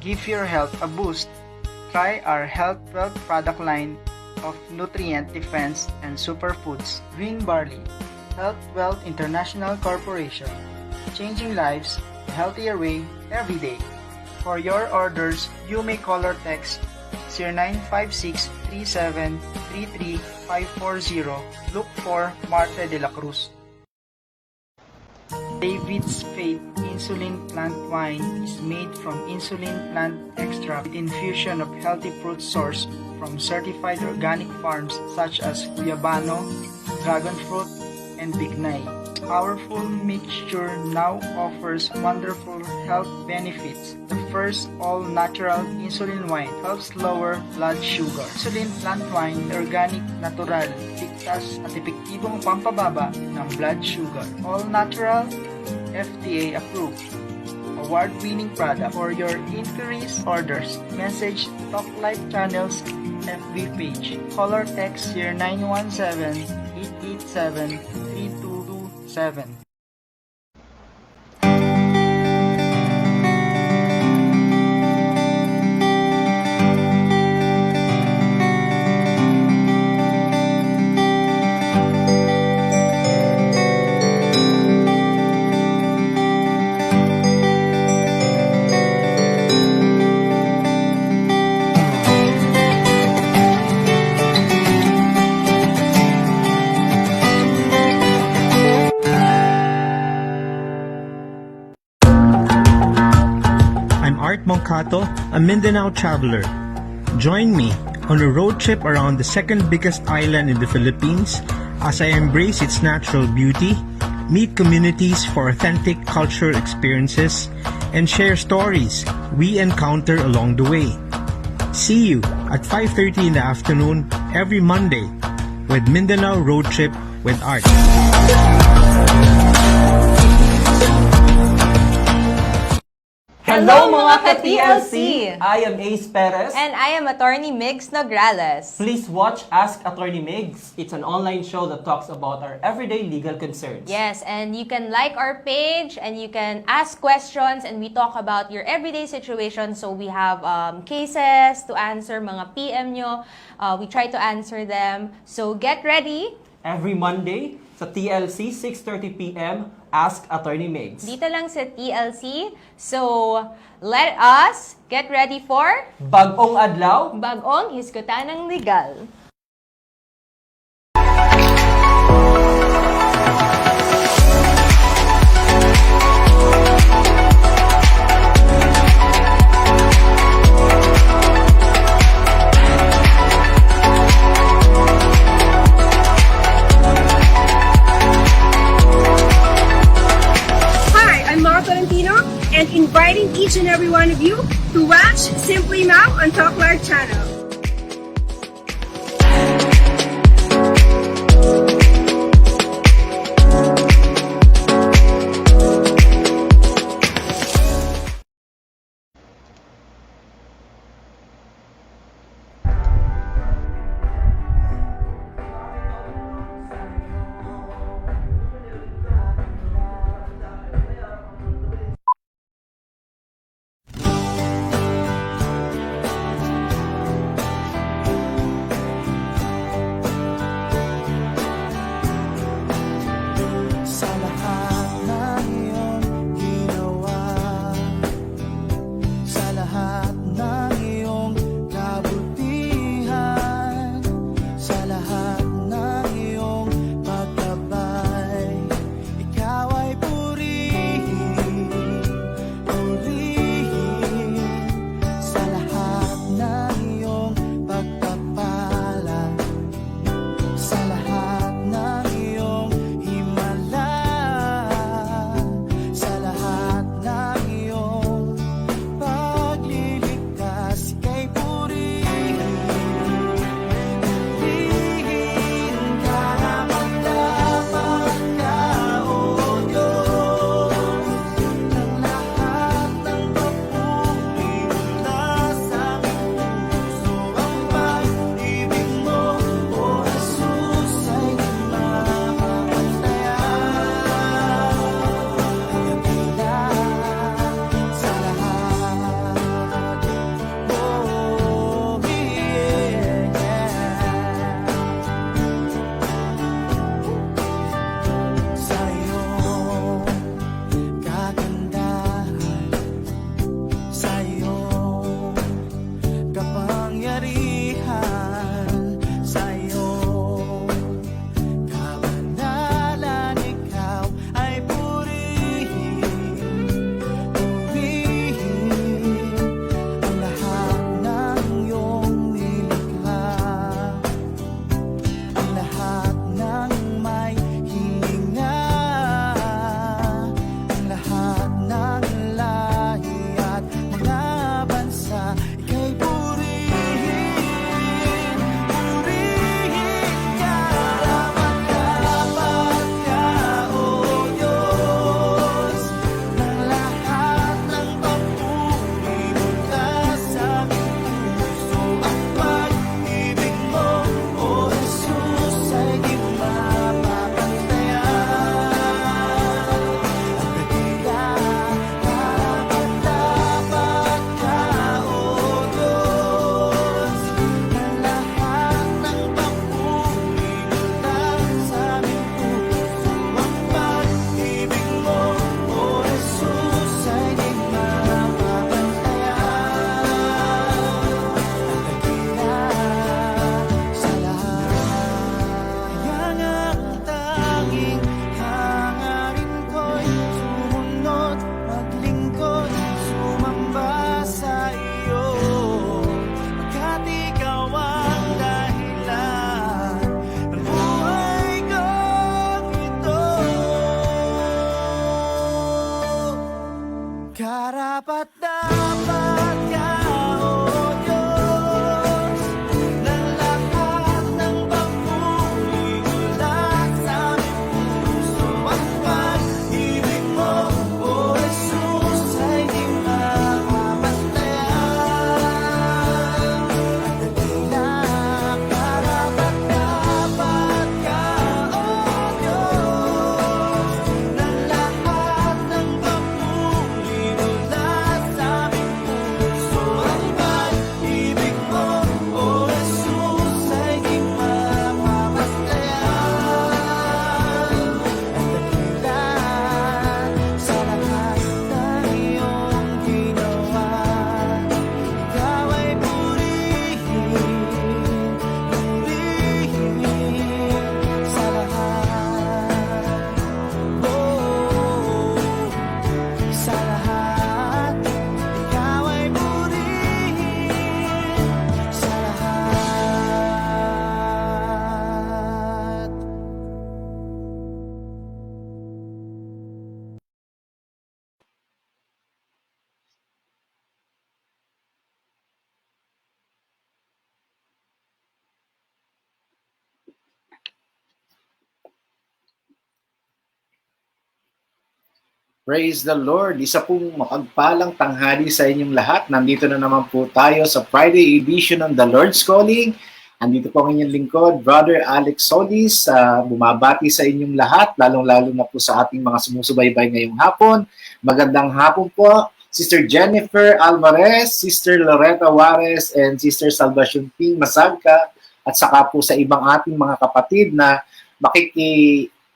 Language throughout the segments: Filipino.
Give your health a boost. Try our Health Wealth product line of nutrient defense and superfoods. Green Barley, Health Wealth International Corporation. Changing lives a healthier way every day. For your orders, you may call or text 0956-3733-540. Look for Marte de la Cruz. David's Faith Insulin Plant Wine is made from insulin plant extract with infusion of healthy fruit sourced from certified organic farms such as Guyabano, Dragon Fruit, and Bignay. Powerful mixture now offers wonderful health benefits. The first all-natural insulin wine helps lower blood sugar. Insulin plant wine, organic, natural, ligtas at epektibong pampababa ng blood sugar. All-natural, FDA approved. Award-winning product. For your inquiries, orders, message Talk Life Channel's FB page. Call or text 0917-887-3227. Moncato, a Mindanao traveler. Join me on a road trip around the second biggest island in the Philippines as I embrace its natural beauty, meet communities for authentic cultural experiences, and share stories we encounter along the way. See you at 5:30 in the afternoon every Monday with Mindanao Road Trip with Art. Hello mga ka-TLC! I am Ace Perez. And I am Attorney Migs Nograles. Please watch Ask Attorney Migs. It's an online show that talks about our everyday legal concerns. Yes, and you can like our page and you can ask questions and we talk about your everyday situation. So we have cases to answer, mga PM nyo. We try to answer them. So get ready. Every Monday sa TLC, 6:30 p.m., Ask Attorney Migs. Dito lang sa TLC. So, let us get ready for Bagong Adlaw, Bagong Hisgutanang Legal. And inviting each and every one of you to watch Simply Now on Talk Live Channel. Karapat dapat ka, O Diyos, ng lahat ng papuri mula sa aming puso. Ang pag-ibig mo, O Jesus, ay di mapapatayan. Tila karapat dapat ka, O Diyos, ng lahat ng papuri mula sa aming puso. Ang pag-ibig mo, O Jesus, ay di mapapatayan. At dakilan sa lahat ng iyong ginawa, ikaw ay purihin sa lahat. Sa lahat, ikaw ay purihin sa lahat. Praise the Lord! Isa pong mapagpalang tanghali sa inyong lahat. Nandito na naman po tayo sa Friday edition ng The Lord's Calling. Andito po ang inyong lingkod, Brother Alex Solis. Bumabati sa inyong lahat, lalong-lalo na po sa ating mga sumusubaybay ngayong hapon. Magandang hapon po, Sister Jennifer Alvarez, Sister Loretta Juarez, and Sister Salvacion P. Masagka, at saka po sa ibang ating mga kapatid na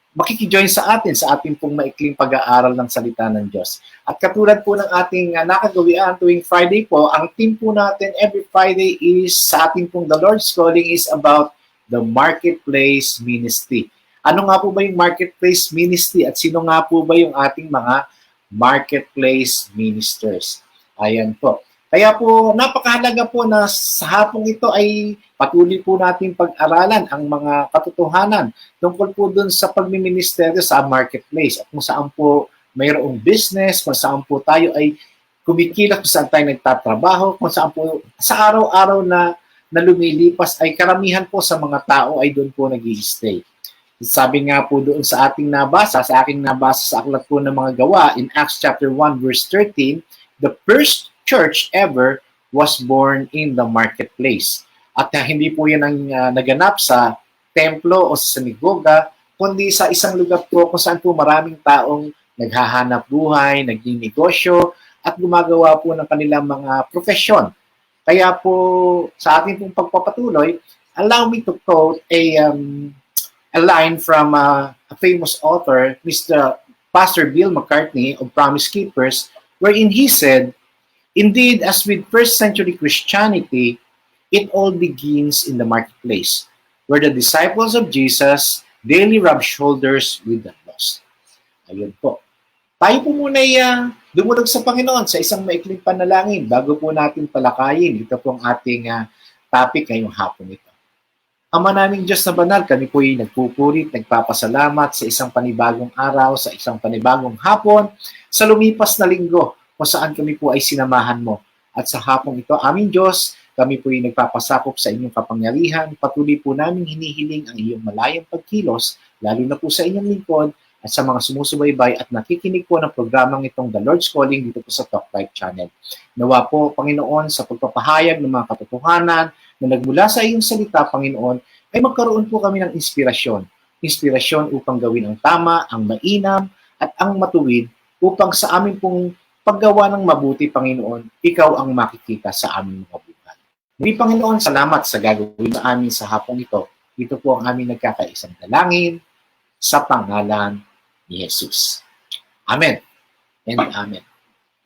makikijoin sa ating pong maikling pag-aaral ng salita ng Diyos. At katulad po ng ating nakagawian tuwing Friday po, ang team po natin every Friday is sa ating pong The Lord's Calling is about the Marketplace Ministry. Ano nga po ba yung Marketplace Ministry at sino nga po ba yung ating mga Marketplace Ministers? Ayan po. Kaya po, napakahalaga po na sa hapong ito ay patuloy po natin pag-aralan ang mga katotohanan tungkol po dun sa pagmiministeryo sa marketplace at kung saan po mayroong business, kung saan po tayo ay kumikilos, kung saan tayo nagtatrabaho, kung saan po sa araw-araw na lumilipas ay karamihan po sa mga tao ay doon po nag-i-stay. Sabi nga po doon sa ating nabasa, sa aking nabasa sa aklat po ng mga gawa in Acts chapter 1 verse 13, the first church ever was born in the marketplace. At hindi po yan ang naganap sa templo o sa sinagoga, kundi sa isang lugar po kung saan po maraming taong naghahanap buhay, nagninegosyo, at gumagawa po ng kanilang mga profesyon. Kaya po sa ating pong pagpapatuloy, allow me to quote a line from a famous author, Mr. Pastor Bill McCartney of Promise Keepers, wherein he said, "Indeed, as with first-century Christianity, it all begins in the marketplace, where the disciples of Jesus daily rub shoulders with the lost." Ayun po. Tayo po muna ay dumulog sa Panginoon sa isang maikling panalangin bago po natin talakayin. Ito po ang ating topic ngayong hapon ito. Ama naming Diyos na banal, kami po ay nagpupurit, nagpapasalamat sa isang panibagong araw, sa isang panibagong hapon, sa lumipas na linggo, kung saan kami po ay sinamahan mo. At sa hapong ito, aming Diyos, kami po ay nagpapasakop sa inyong kapangyarihan. Patuloy po namin hinihiling ang iyong malayang pagkilos, lalo na po sa inyong lingkod at sa mga sumusubaybay at nakikinig po ng programang itong The Lord's Calling dito po sa Talk Life Channel. Nawa po, Panginoon, sa pagpapahayag ng mga katotohanan na nagmula sa iyong salita, Panginoon, ay magkaroon po kami ng inspirasyon. Inspirasyon upang gawin ang tama, ang mainam, at ang matuwid upang sa amin pong paggawa ng mabuti, Panginoon, ikaw ang makikita sa aming mga buhay. Muli, Panginoon, salamat sa gagawin na amin sa hapong ito. Ito po ang aming nagkakaisang dalangin sa pangalan ni Jesus. Amen and amen.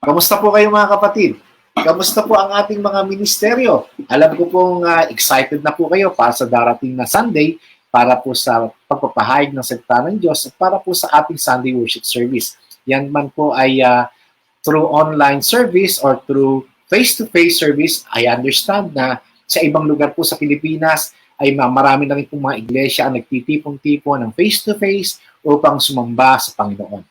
Kamusta po kayo mga kapatid? Kamusta po ang ating mga ministeryo? Alam ko pong excited na po kayo para sa darating na Sunday, para po sa pagpapahayag ng salita ng Diyos at para po sa ating Sunday worship service. Yan man po ay through online service or through face-to-face service. I understand na sa ibang lugar po sa Pilipinas ay marami na rin pong mga iglesia ang nagtitipon-tipon ng face-to-face upang sumamba sa Panginoon.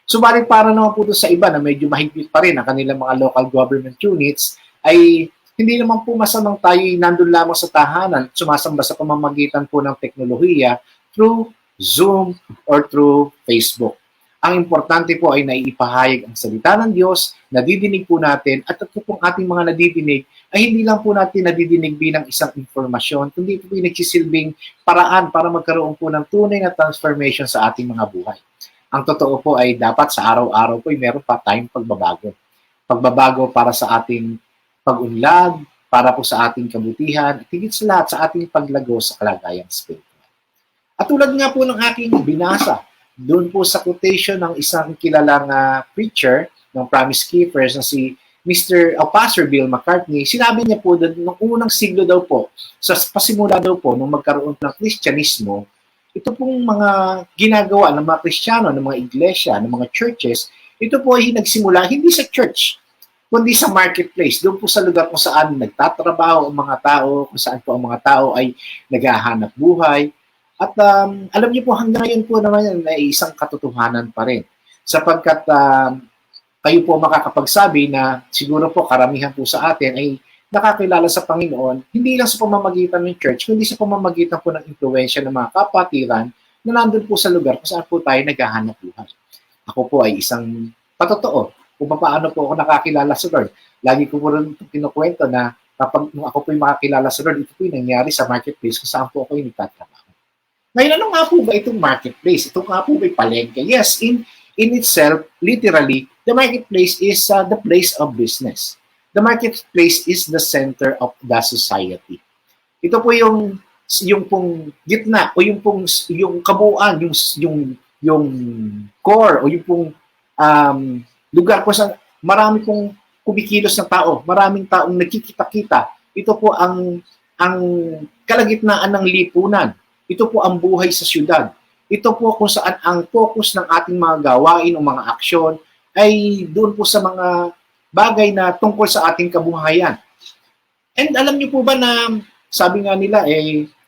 Subalit para naman po doon sa iba na medyo mahigpit pa rin ang kanilang mga local government units, ay hindi naman po masamang tayo nandun lamang sa tahanan, sumasamba sa pamamagitan po ng teknolohiya through Zoom or through Facebook. Ang importante po ay naipahayag ang salita ng Diyos, nadidinig po natin, at ito pong ating mga nadidinig ay hindi lang po natin nadidinig bilang isang informasyon, kundi po nagsisilbing paraan para magkaroon po ng tunay na transformation sa ating mga buhay. Ang totoo po ay dapat sa araw-araw po ay meron pa tayong pagbabago. Pagbabago para sa ating pag-unlad, para po sa ating kabutihan, at higit sa lahat sa ating paglago sa kalagayang spiritual. At tulad nga po ng aking binasa, doon po sa quotation ng isang kilalang preacher ng Promise Keepers na si Mr. Pastor Bill McCartney, sinabi niya po doon nung unang siglo daw po, sa pasimula daw po nung magkaroon ng Kristyanismo, ito pong mga ginagawa ng mga Kristiyano, ng mga iglesia, ng mga churches, ito po ay nagsimula hindi sa church, kundi sa marketplace, doon po sa lugar kung saan nagtatrabaho ang mga tao, kung saan po ang mga tao ay naghahanap buhay. At alam niyo po hanggang ngayon po naman yan ay isang katotohanan pa rin. Sapagkat kayo po makakapagsabi na siguro po karamihan po sa atin ay nakakilala sa Panginoon, hindi lang sa pamamagitan ng church, kundi sa pamamagitan po ng impluwensya ng mga kapatiran na nandun po sa lugar kung saan po tayo naghahanap buhay. Ako po ay isang patotoo kung paano po ako nakakilala sa Lord. Lagi ko po rin kinukwento na kapag ako po yung makakilala sa Lord, ito po yung nangyari sa marketplace kung saan po ako yung nagtatrabaho. Ngayon, ano nga po ba itong marketplace? Ito nga po ba yung palengke? Yes, in itself, literally, the marketplace is the place of business. The marketplace is the center of the society. Ito po yung pong gitna o yung kabuuan, yung core o yung pong lugar kung saan marami pong kumikilos na tao, maraming taong nagkikita-kita. Ito po ang kalagitnaan ng lipunan. Ito po ang buhay sa syudad. Ito po kung saan ang focus ng ating mga gawain o mga aksyon ay doon po sa mga bagay na tungkol sa ating kabuhayan. And alam niyo po ba na sabi nga nila,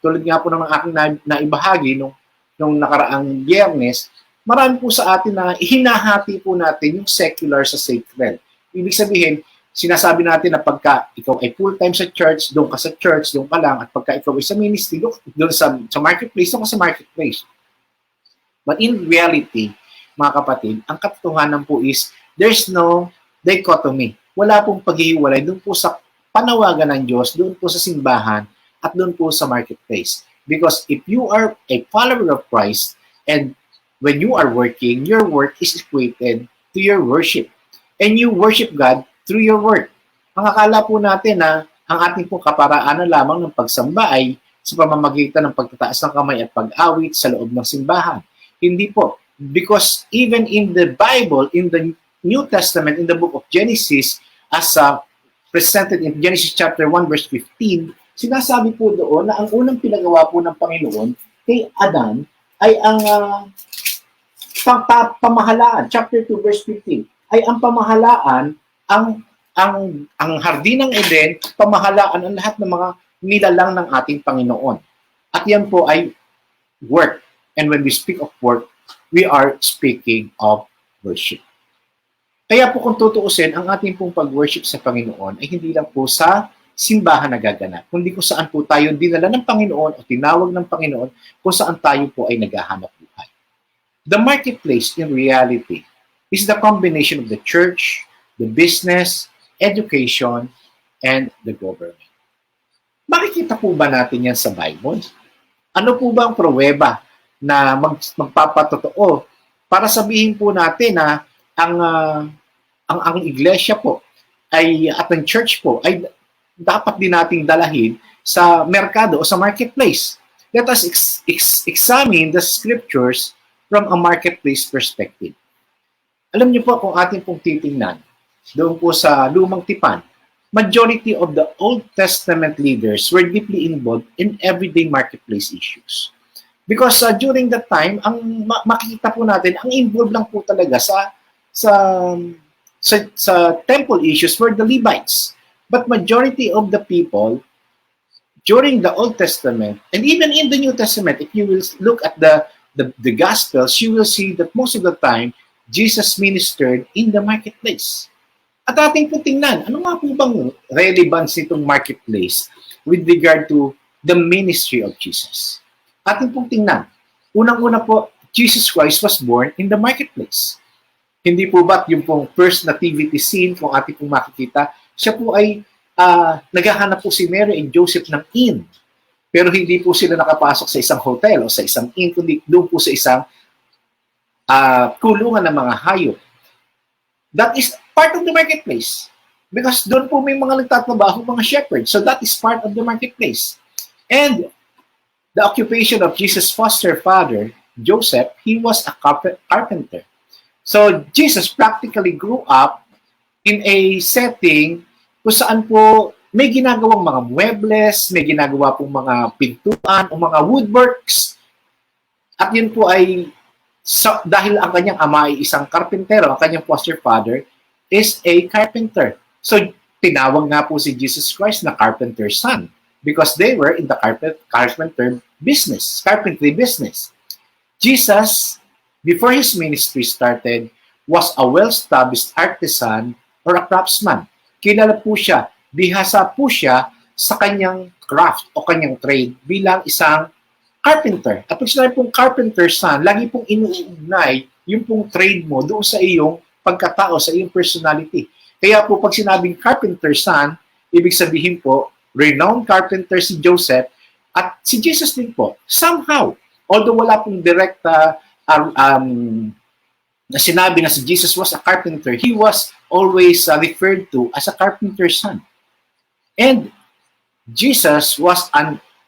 tulad nga po ng aking naibahagi nung nakaraang Biyernes, marami po sa atin na hinahati po natin yung secular sa sacred. Ibig sabihin, sinasabi natin na pagka ikaw ay full-time sa church, doon ka sa church, doon ka lang, at pagka ikaw ay sa ministry, doon sa marketplace, doon ka sa marketplace. But in reality, mga kapatid, ang katotohanan po is, there's no dichotomy. Wala pong paghihiwalay doon po sa panawagan ng Diyos, doon po sa simbahan, at doon po sa marketplace. Because if you are a follower of Christ, and when you are working, your work is equated to your worship. And you worship God through your work. Ang akala po natin na ang ating pong kaparaanan lamang ng pagsamba ay sa pamamagitan ng pagtataas ng kamay at pag-awit sa loob ng simbahan. Hindi po. Because even in the Bible, in the New Testament, in the book of Genesis, as presented in Genesis chapter 1 verse 15, sinasabi po doon na ang unang pinagawa po ng Panginoon kay Adan ay ang pamahalaan. Chapter 2 verse 15 ay ang pamahalaan, ang hardin ng Eden, pamahalaan ang lahat ng mga nilalang ng ating Panginoon. At yan po ay work. And when we speak of work, we are speaking of worship. Kaya po kung tutuusin, ang ating pong pag-worship sa Panginoon ay hindi lang po sa simbahan nagaganap, kundi kung saan po tayo dinala ng Panginoon o tinawag ng Panginoon kung saan tayo po ay naghahanap buhay. The marketplace in reality is the combination of the church, the business, education, and the government. Makikita po ba natin yan sa Bible? Ano po ba ang pruweba na magpapatotoo para sabihin po natin na ang iglesia po ay at ang church po ay dapat din nating dalahin sa merkado o sa marketplace. Let us examine the scriptures from a marketplace perspective. Alam niyo po kung ating pong titingnan, doon po sa Lumang Tipan, majority of the Old Testament leaders were deeply involved in everyday marketplace issues. Because during that time, ang makikita po natin, ang involved lang po talaga sa temple issues were the Levites. But majority of the people during the Old Testament, and even in the New Testament, if you will look at the Gospels, you will see that most of the time, Jesus ministered in the marketplace. At ating po tingnan, ano nga po bang relevance nitong marketplace with regard to the ministry of Jesus? Ating pong tingnan. Unang-una po, Jesus Christ was born in the marketplace. Hindi po ba't yung pong first nativity scene, kung ating pong makikita, siya po ay naghahanap po si Mary and Joseph ng inn. Pero hindi po sila nakapasok sa isang hotel o sa isang inn, kundi doon po sa isang kulungan ng mga hayop. That is part of the marketplace. Because doon po may mga nagtatrabaho, mga shepherds. So that is part of the marketplace. And the occupation of Jesus' foster father, Joseph, he was a carpenter. So Jesus practically grew up in a setting kung saan po may ginagawang mga muebles, may ginagawa pong mga pintuan o mga woodworks. At yun po ay dahil ang kanyang ama ay isang karpentero, ang kanyang foster father is a carpenter. So tinawag nga po si Jesus Christ na carpenter's son because they were in the carpentry business. Jesus, before his ministry started, was a well-established artisan or a craftsman. Kilala po siya, bihasa po siya sa kanyang craft o kanyang trade bilang isang carpenter. At pag sinabi pong carpenter's son, lagi pong inuugnay yung pong trade mo doon sa iyong pagkatao, sa iyong personality. Kaya po pag sinabing carpenter's son, ibig sabihin po, renowned carpenter si Joseph at si Jesus din po. Somehow, although wala pong direct na sinabi na si Jesus was a carpenter, he was always referred to as a carpenter's son. And Jesus was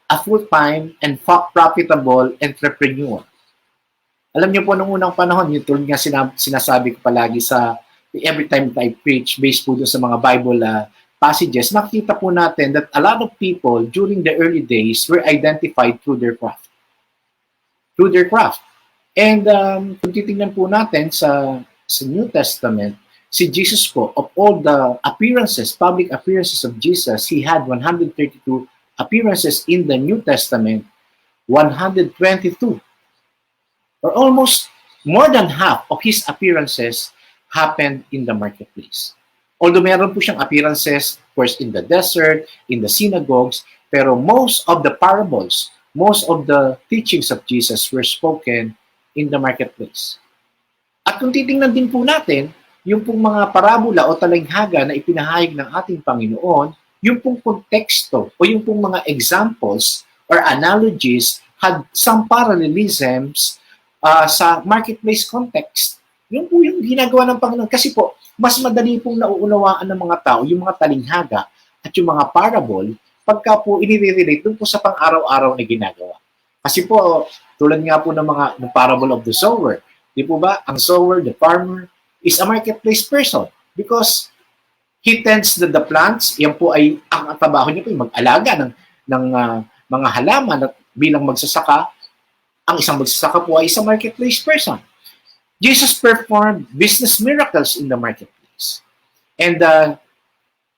a full-time and profitable entrepreneur. Alam niyo po, nung unang panahon, yung tulad nga sinasabi ko palagi sa every time I preach, based po doon sa mga Bible passages, makikita po natin that a lot of people during the early days were identified through their craft. Through their craft. And kung titingnan po natin sa New Testament, si Jesus po, of all the appearances, public appearances of Jesus, he had 132 appearances in the New Testament, 122, or almost more than half of his appearances happened in the marketplace. Although meron po siyang appearances, of course, in the desert, in the synagogues, pero most of the parables, most of the teachings of Jesus were spoken in the marketplace. At kung titingnan din po natin, yung pong mga parabola o talinghaga na ipinahayag ng ating Panginoon, yung pong konteksto o yung pong mga examples or analogies had some parallelisms sa marketplace context. Yun po yung ginagawa ng Panginoon. Kasi po, mas madali pong nauunawaan ng mga tao yung mga talinghaga at yung mga parable pagka po inire-relate dun po sa pang-araw-araw na ginagawa. Kasi po, tulad nga po ng parable of the sower, di po ba, ang sower, the farmer, is a marketplace person because he tends the plants. Yan po ay ang trabaho niya po ay mag-alaga ng mga halaman at bilang magsasaka, ang isang magsasaka po ay isang marketplace person. Jesus performed business miracles in the marketplace. And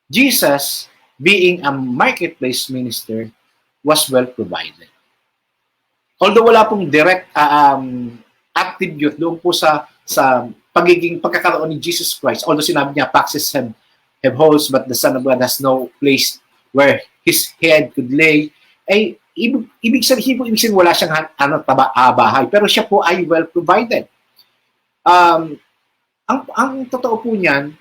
Jesus, being a marketplace minister, was well provided. Although wala pong direct attribute doon po sa pagkakaroon ni Jesus Christ, although sinabi niya, foxes have holes, but the Son of God has no place where his head could lay, ay ibig sabihin wala siyang bahay, pero siya po ay well provided. Ang totoo po niyan,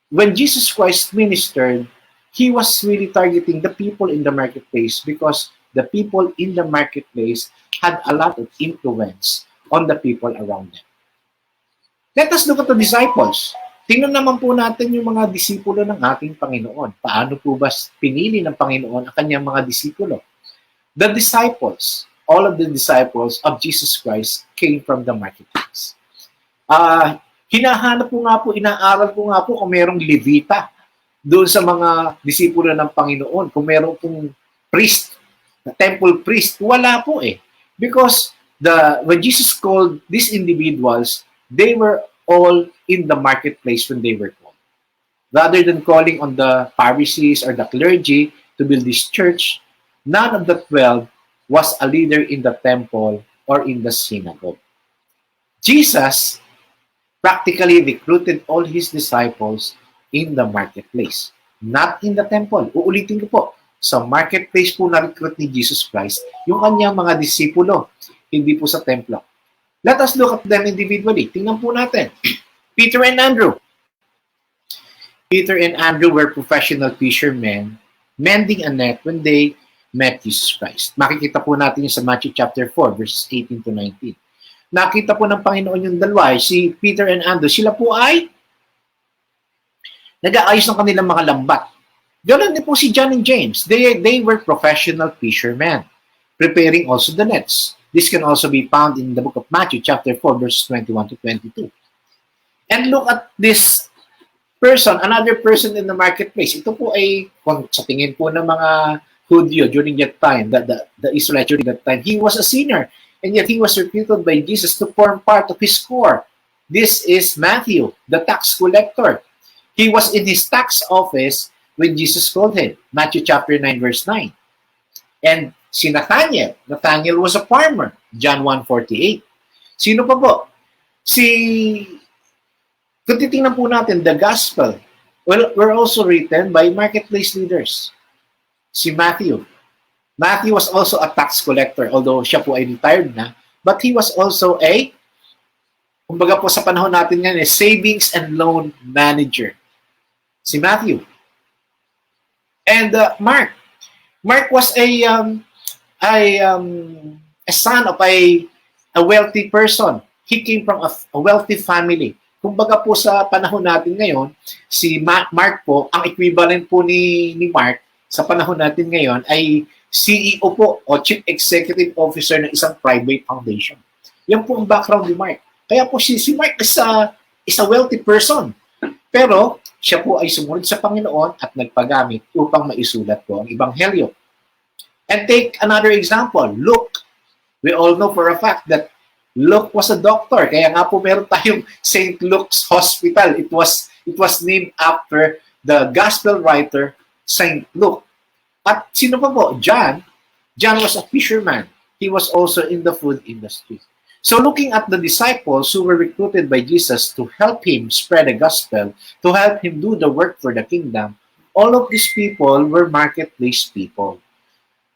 when Jesus Christ ministered, he was really targeting the people in the marketplace because the people in the marketplace had a lot of influence on the people around them. Let us look at the disciples. Tingnan naman po natin yung mga disipulo ng ating Panginoon. Paano po ba pinili ng Panginoon ang kanyang mga disipulo? The disciples, all of the disciples of Jesus Christ came from the marketplace. Hinahanap po nga po, inaaral po nga po kung merong Levita doon sa mga disipulo ng Panginoon. Kung merong pong priest, temple priest, wala po eh. Because when Jesus called these individuals, they were all in the marketplace when they were called. Rather than calling on the Pharisees or the clergy to build this church, none of the 12 was a leader in the temple or in the synagogue. Jesus practically recruited all his disciples in the marketplace, not in the temple. Uulitin ko po, sa marketplace po na-recruit ni Jesus Christ yung kanyang mga disipulo, hindi po sa templo. Let us look at them individually. Tingnan po natin. Peter and Andrew. Peter and Andrew were professional fishermen mending a net when they met Jesus Christ. Makikita po natin yung sa Matthew chapter 4, verses 18 to 19. Nakita po ng Panginoon yung dalawa, si Peter and Andrew. Sila po ay nag-aayos ng kanilang mga lambat. Ganoon din po si John and James. They were professional fishermen, preparing also the nets. This can also be found in the book of Matthew chapter 4, verses 21 to 22. And look at this person, another person in the marketplace. Ito po ay, kung sa tingin po ng mga Hudyo during that time, the Israelites during that time, he was a sinner, and yet he was recruited by Jesus to form part of his core. This is Matthew, the tax collector. He was in his tax office when Jesus called him, Matthew chapter 9, verse 9. And si Nathaniel was a farmer, John 1:48. Sino pa po? Kung titingnan po natin, the gospel were also written by marketplace leaders. Si Matthew. Matthew was also a tax collector, although siya po ay retired na, but he was also kumbaga po sa panahon natin ngayon, savings and loan manager. Si Matthew. And Mark. Mark was a son of a wealthy person. He came from a wealthy family. Kumbaga po sa panahon natin ngayon, si Mark po, ang equivalent po ni Mark sa panahon natin ngayon ay CEO po o Chief Executive Officer ng isang private foundation. Yan po ang background ni Mark. Kaya po si Mark is a wealthy person. Pero siya po ay sumunod sa Panginoon at nagpagamit upang maisulat po ang Ebanghelyo. And take another example, Luke. We all know for a fact that Luke was a doctor. Kaya nga po meron tayong St. Luke's Hospital. It was named after the gospel writer St. Luke. At sino pa po? John. John was a fisherman. He was also in the food industry. So looking at the disciples who were recruited by Jesus to help him spread the gospel, to help him do the work for the kingdom, all of these people were marketplace people.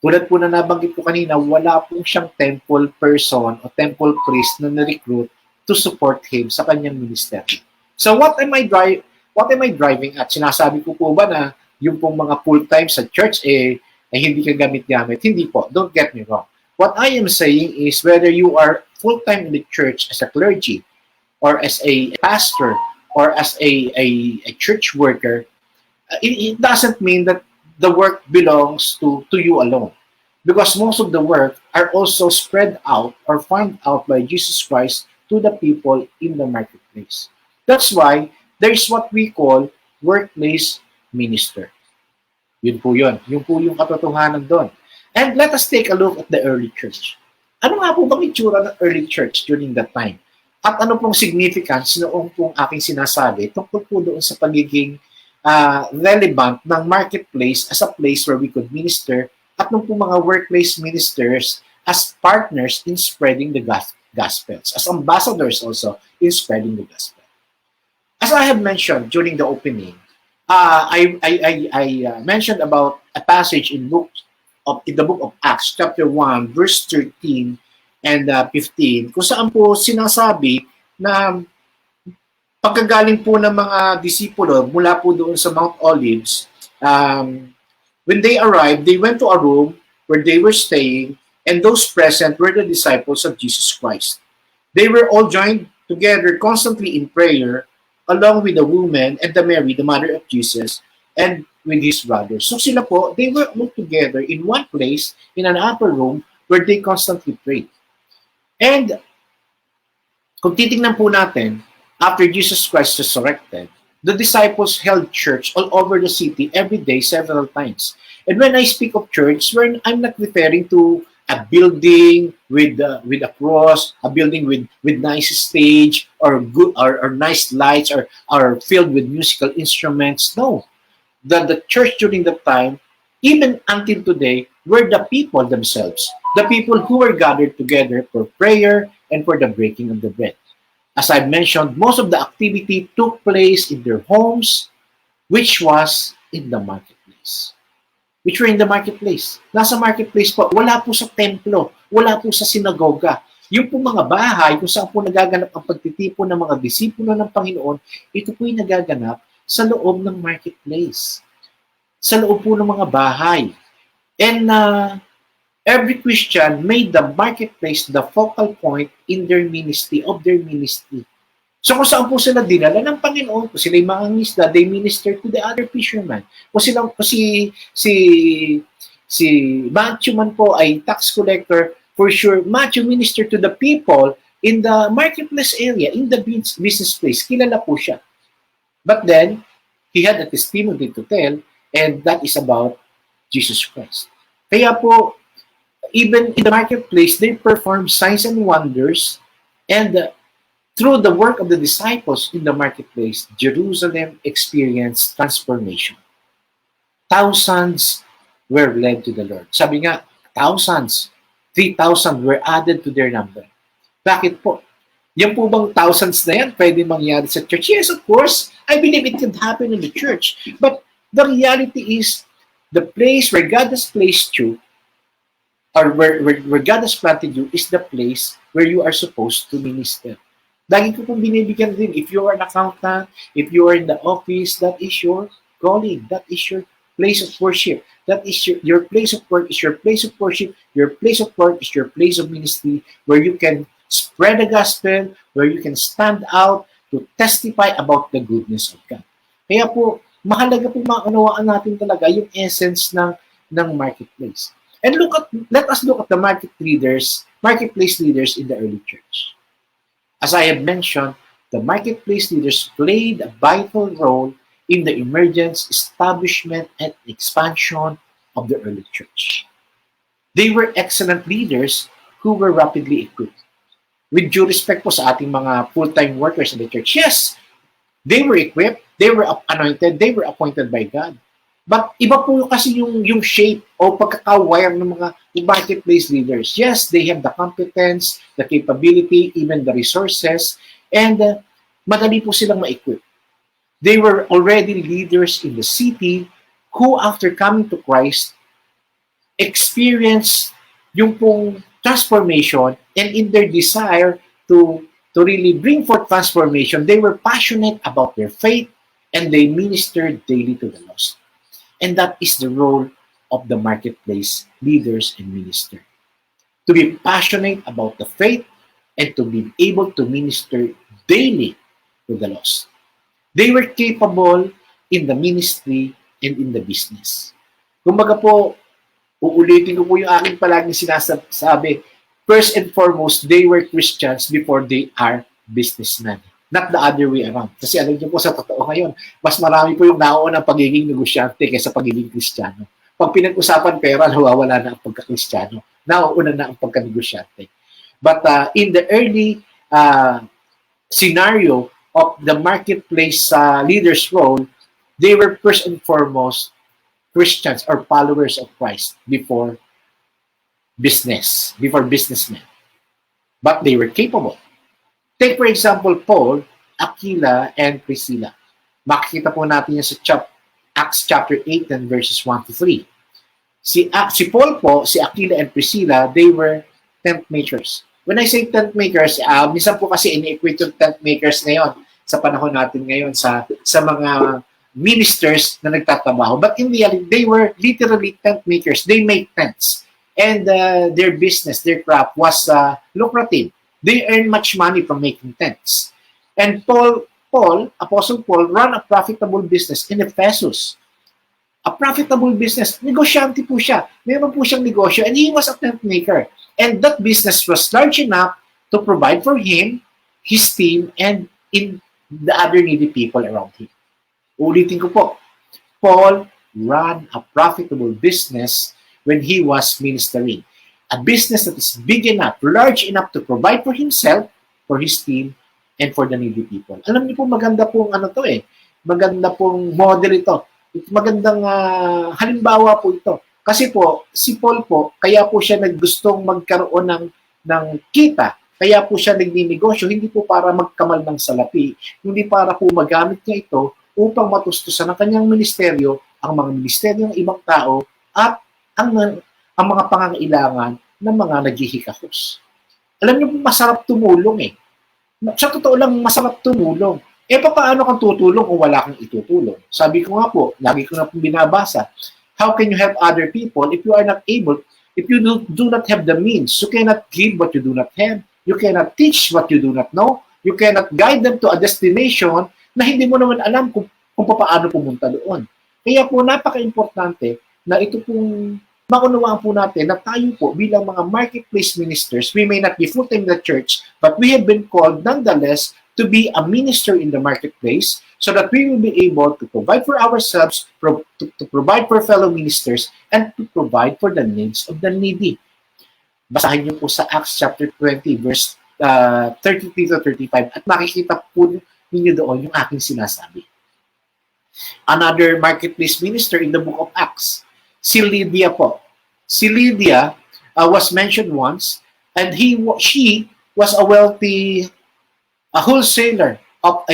Tulad po na nabanggit ko kanina, wala pong siyang temple person o temple priest na na-recruit to support him sa kanyang ministry. So what am I driving at? Sinasabi ko po ba na yung pong mga full-time sa church ay hindi ka gamit-gamit? Hindi po. Don't get me wrong. What I am saying is whether you are full-time in the church as a clergy or as a pastor or as a church worker, it doesn't mean that the work belongs to you alone. Because most of the work are also spread out or found out by Jesus Christ to the people in the marketplace. That's why there's what we call workplace minister. Yun po yun. Yun po yung katotohanan doon. And let us take a look at the early church. Ano nga po bang itsura ng early church during that time? At ano pong significance noong pong aking sinasabi tungkol po doon sa pagiging relevant ng marketplace as a place where we could minister at nung pong mga workplace ministers as partners in spreading the gospels, as ambassadors also in spreading the gospel. As I have mentioned during the opening, I mentioned about a passage in the book of Acts, chapter 1, verse 13 and 15, kung saan po sinasabi na pagkagaling po ng mga disipulo mula po doon sa Mount Olives, when they arrived, they went to a room where they were staying, and those present were the disciples of Jesus Christ. They were all joined together constantly in prayer, along with the woman and the Mary, the mother of Jesus, and with his brothers. So sila po, they were all together in one place, in an upper room, where they constantly prayed. And kung titingnan po natin, after Jesus Christ resurrected, the disciples held church all over the city every day, several times. And when I speak of church, I'm not referring to a building with a cross, a building with nice stage or good or nice lights or filled with musical instruments. No, the church during that time, even until today, were the people themselves, the people who were gathered together for prayer and for the breaking of the bread. As I mentioned, most of the activity took place in their homes, which was in the marketplace. Which were in the marketplace. Nasa marketplace po, wala po sa templo, wala po sa sinagoga. Yung po mga bahay kung saan po nagaganap ang pagtitipon ng mga disipulo ng Panginoon, ito po yung nagaganap sa loob ng marketplace. Sa loob po ng mga bahay. And every Christian made the marketplace the focal point in their ministry, of their ministry. So kung saan po sila dinala ng Panginoon, kung sila yung mga ngisda, they minister to the other fishermen. Kung si Matthew man po ay tax collector, for sure, Matthew minister to the people in the marketplace area, in the business place. Kilala po siya. But then, he had a testimony to tell, and that is about Jesus Christ. Kaya po, even in the marketplace, they perform signs and wonders, and through the work of the disciples in the marketplace, Jerusalem experienced transformation. Thousands were led to the Lord. Sabi nga, thousands, 3,000 were added to their number. Bakit po? Yan po bang thousands na yan pwede mangyari sa church? Yes, of course. I believe it can happen in the church. But the reality is, the place where God has placed you, or where God has planted you, is the place where you are supposed to minister. Lagi ko pong binibigyan din, if you are an accountant, if you are in the office, that is your calling. That is your place of worship. That is your place of work, is your place of worship. Your place of work is your place of ministry, where you can spread the gospel, where you can stand out to testify about the goodness of God. Kaya po, mahalaga po maunawaan natin talaga yung essence ng marketplace. And let us look at the marketplace leaders in the early church. As I have mentioned, the marketplace leaders played a vital role in the emergence, establishment, and expansion of the early church. They were excellent leaders who were rapidly equipped. With due respect po sa ating mga full-time workers in the church, yes, they were equipped, they were anointed, they were appointed by God. But iba po kasi yung shape o pagkaka-wire ng mga marketplace leaders. Yes, they have the competence, the capability, even the resources, and madali po silang ma-equip. They were already leaders in the city who, after coming to Christ, experienced yung pong transformation, and in their desire to really bring forth transformation, they were passionate about their faith, and they ministered daily to the lost. And that is the role of the marketplace leaders and ministers. To be passionate about the faith and to be able to minister daily to the lost. They were capable in the ministry and in the business. Kumbaga po, uulitin ko po yung aking palaging sinasabi, first and foremost, they were Christians before they are businessmen. Not the other way around. Kasi alam niyo po sa totoo ngayon, mas marami po yung nauna pagiging negosyante kaysa pagiging Kristiyano. Pag pinag-usapan pera, nawawala na ang pagka-Kristiyano. Nauuna na ang pagka-negosyante. But in the early scenario of the marketplace leaders role, they were first and foremost Christians or followers of Christ before businessmen. But they were capable. Take for example, Paul, Aquila, and Priscilla. Makikita po natin yan sa Acts chapter 8 and verses 1 to 3. Si Paul po, si Aquila and Priscilla, they were tent makers. When I say tent makers, minsan po kasi ini-equate yung tent makers ngayon sa panahon natin ngayon sa mga ministers na nagtatrabaho. But in reality, they were literally tent makers. They made tents. And their business, their craft was lucrative. They earned much money from making tents. And Apostle Paul, ran a profitable business in Ephesus. A profitable business. Negosyante po siya. Meron po siyang negosyo and he was a tent maker. And that business was large enough to provide for him, his team, and in the other needy people around him. Ulitin ko po. Paul ran a profitable business when he was ministering. A business that is big enough, large enough to provide for himself, for his team, and for the needy people. Alam niyo po, maganda pong maganda pong model ito. Magandang halimbawa po ito. Kasi po, si Paul po, kaya po siya naggustong magkaroon ng kita Kaya po siya nagninegosyo, hindi po para magkamal ng salapi, hindi para po magamit niya ito upang matustusan ng kanyang ministeryo, ang mga ministeryo ng ibang tao, at ang mga pangangailangan ng mga naghihikahos. Alam niyo, masarap tumulong eh. Sa totoo lang, masarap tumulong. Paano kang tutulong kung wala kang itutulong? Sabi ko nga po, lagi ko na po binabasa, how can you help other people if you are not able, if you do not have the means? You cannot give what you do not have. You cannot teach what you do not know. You cannot guide them to a destination na hindi mo naman alam kung paano pumunta doon. Kaya po, napaka-importante na ito pong maunawaan po natin na tayo po bilang mga marketplace ministers, we may not be full-time in the church, but we have been called nonetheless to be a minister in the marketplace so that we will be able to provide for ourselves, to provide for fellow ministers, and to provide for the needs of the needy. Basahin niyo po sa Acts chapter 20, verse 33 to 35, at makikita po ninyo doon yung aking sinasabi. Another marketplace minister in the book of Acts, si Lydia po. Si Lydia was mentioned once, and she was a wealthy wholesaler of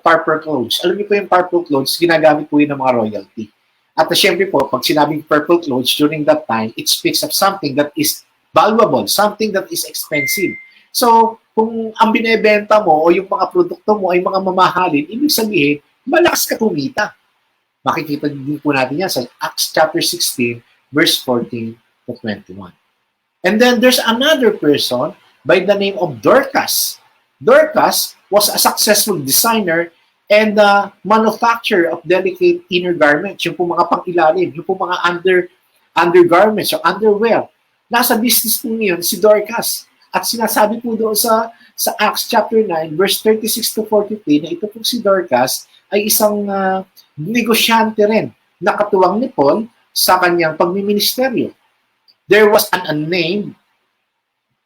purple clothes. Alam niyo po yung purple clothes, ginagamit po yun ng mga royalty. At syempre po, pag sinabing purple clothes during that time, it speaks of something that is valuable, something that is expensive. So, kung ang binebenta mo o yung mga produkto mo ay mga mamahalin, ibig sabihin, malakas ka kumita. Makikita din po natin yan sa Acts chapter 16, verse 14 to 21. And then there's another person by the name of Dorcas. Dorcas was a successful designer and manufacturer of delicate inner garments, yung po mga pang-ilalim, yung po mga undergarments or underwear. Nasa business po ngayon si Dorcas. At sinasabi po doon sa Acts chapter 9, verse 36 to 43, na ito po si Dorcas ay isang negosyante rin na katuwang ni Paul sa kanyang pagmiministeryo. There was an unnamed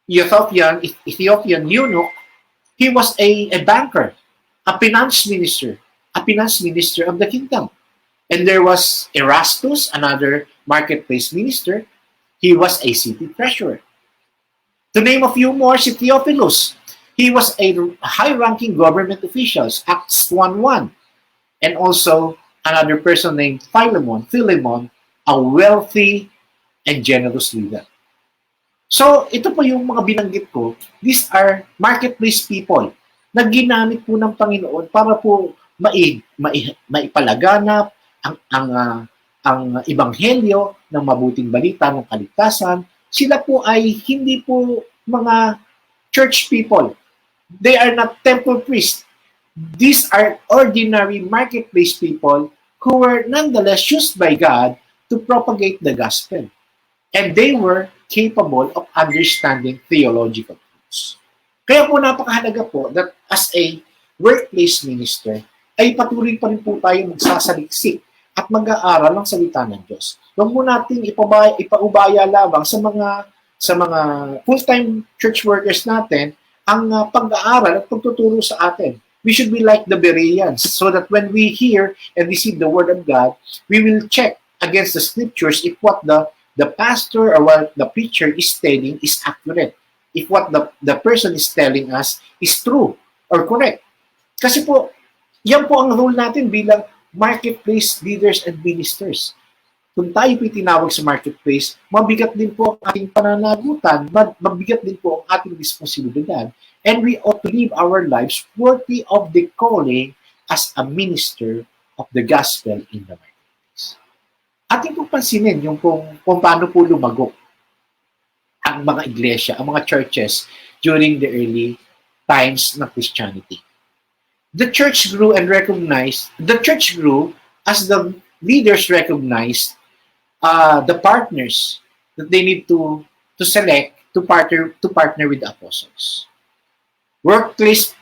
Ethiopian eunuch. He was a banker, a finance minister of the kingdom. And there was Erastus, another marketplace minister. He was a city treasurer. To name a few more, si Theophilus. He was a high-ranking government official, Acts 1:1. And also another person named Philemon, a wealthy and generous leader. So, ito po yung mga binanggit ko. These are marketplace people na ginamit po ng Panginoon para po maipalaganap ang ebanghelyo ng mabuting balita ng kaligtasan. Sila po ay hindi po mga church people. They are not temple priests. These are ordinary marketplace people who were nonetheless used by God to propagate the gospel. And they were capable of understanding theological truths. Kaya po napakahalaga po that as a workplace minister, ay patuloy pa rin po tayo magsasaliksik at mag-aaral ng salita ng Diyos. Huwag mo natin ipaubaya lamang sa mga full-time church workers natin ang pag-aaral at pagtuturo sa atin. We should be like the Bereans so that when we hear and receive the Word of God, we will check against the Scriptures if what the pastor or what the preacher is telling is accurate. If what the person is telling us is true or correct. Kasi po, yan po ang role natin bilang marketplace leaders and ministers. Kung tayo po tinawag sa marketplace, mabigat din po ang ating pananagutan, mabigat din po ang ating responsibilidad, and we ought to live our lives worthy of the calling as a minister of the gospel in the marketplace. Ating pong pansinin yung kung paano po lumago ang mga iglesia, ang mga churches during the early times ng Christianity. The church grew as the leaders recognized the partners that they need to select to partner with the apostles. Workplace